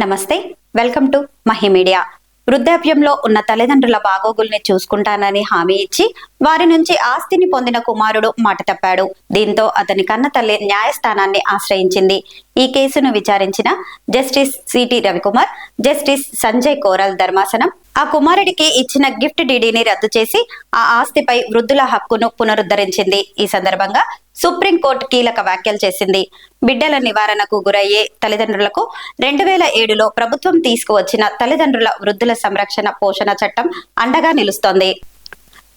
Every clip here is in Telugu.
నమస్తే, వెల్కమ్ టు మహి మీడియా. వృద్ధాప్యంలో ఉన్న తల్లిదండ్రుల బాగోగుల్ని చూసుకుంటానని హామీ ఇచ్చి వారి నుంచి ఆస్తిని పొందిన కుమారుడు మాట తప్పాడు. దీంతో అతని కన్న తల్లి న్యాయస్థానాన్ని ఆశ్రయించింది. ఈ కేసును విచారించిన justice C T Ravikumar, justice Sanjay Karol ధర్మాసనం ఆ కుమారుడికి ఇచ్చిన గిఫ్ట్ డీడీని రద్దు చేసి ఆ ఆస్తిపై వృద్ధుల హక్కును పునరుద్ధరించింది. ఈ సందర్భంగా సుప్రీంకోర్టు కీలక వ్యాఖ్యలు చేసింది. బిడ్డల నివారణకు గురయ్యే తల్లిదండ్రులకు 2007లో ప్రభుత్వం తీసుకువచ్చిన తల్లిదండ్రుల వృద్ధుల సంరక్షణ పోషణ చట్టం అండగా నిలుస్తోంది.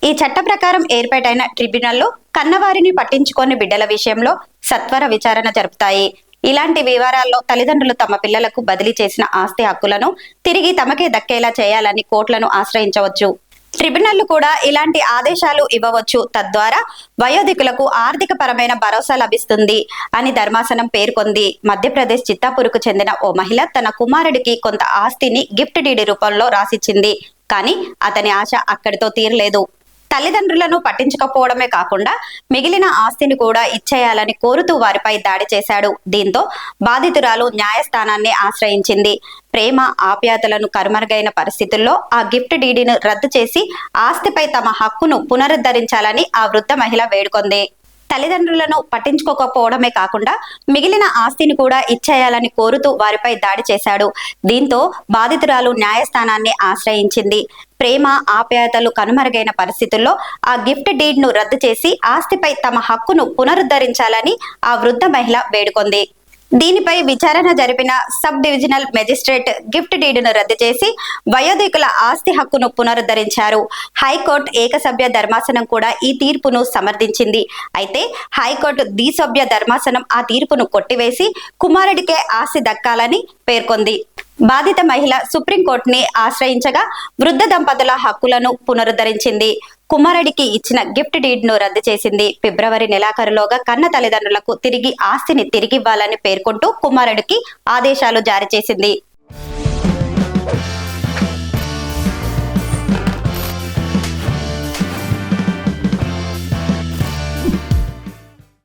ఈ చట్ట ప్రకారం ఏర్పాటైన ట్రిబ్యునల్లో కన్నవారిని పట్టించుకోని బిడ్డల విషయంలో సత్వర విచారణ జరుపుతాయి. ఇలాంటి వివరాల్లో తల్లిదండ్రులు తమ పిల్లలకు బదిలీ చేసిన ఆస్తి హక్కులను తిరిగి తమకే దక్కేలా చేయాలని కోర్టులను ఆశ్రయించవచ్చు. ట్రిబ్యునల్ కూడా ఇలాంటి ఆదేశాలు ఇవ్వవచ్చు. తద్వారా వయోధికులకు ఆర్థిక పరమైన భరోసా లభిస్తుంది అని ధర్మాసనం పేర్కొంది. మధ్యప్రదేశ్ చిత్తాపూర్కు చెందిన ఓ మహిళ తన కుమారుడికి కొంత ఆస్తిని గిఫ్ట్ డీడీ రూపంలో రాసిచ్చింది. కానీ అతని ఆశ అక్కడితో తీరలేదు. తల్లిదండ్రులను పట్టించకపోవడమే కాకుండా మిగిలిన ఆస్తిని కూడా ఇచ్చేయాలని కోరుతూ వారిపై దాడి చేశాడు. దీంతో బాధితురాలు న్యాయస్థానాన్ని ఆశ్రయించింది. ప్రేమ ఆప్యాయతలను కనుమరుగైన పరిస్థితుల్లో ఆ గిఫ్ట్ డీడీని రద్దు చేసి ఆస్తిపై తమ హక్కును పునరుద్ధరించాలని ఆ వృద్ధ మహిళ వేడుకొంది. తల్లిదండ్రులను పట్టించుకోకపోవడమే కాకుండా మిగిలిన ఆస్తిని కూడా ఇచ్చేయాలని కోరుతూ వారిపై దాడి చేశాడు. దీంతో బాధితురాలు న్యాయస్థానాన్ని ఆశ్రయించింది. ప్రేమ ఆప్యాయతలు కనుమరుగైన పరిస్థితుల్లో ఆ గిఫ్ట్ డీడ్ ను రద్దు చేసి ఆస్తిపై తమ హక్కును పునరుద్ధరించాలని ఆ వృద్ధ మహిళ వేడుకొంది. దీనిపై విచారణ జరిపిన సబ్ డివిజనల్ మెజిస్ట్రేట్ గిఫ్ట్ డీడును రద్దు చేసి వయోధికుల ఆస్తి హక్కును పునరుద్ధరించారు. హైకోర్టు ఏకసభ్య ధర్మాసనం కూడా ఈ తీర్పును సమర్థించింది. అయితే హైకోర్టు ద్విసభ్య ధర్మాసనం ఆ తీర్పును కొట్టివేసి కుమారుడికే ఆస్తి దక్కాలని పేర్కొంది. బాధిత మహిళ సుప్రీంకోర్టుని ఆశ్రయించగా వృద్ధ దంపతుల హక్కులను పునరుద్ధరించింది. కుమారుడికి ఇచ్చిన గిఫ్ట్ డీడ్ ను రద్దు చేసింది. ఫిబ్రవరి నెలాఖరులోగా కన్న తల్లిదండ్రులకు తిరిగి ఆస్తిని తిరిగివ్వాలని పేర్కొంటూ కుమారుడికి ఆదేశాలు జారీ చేసింది.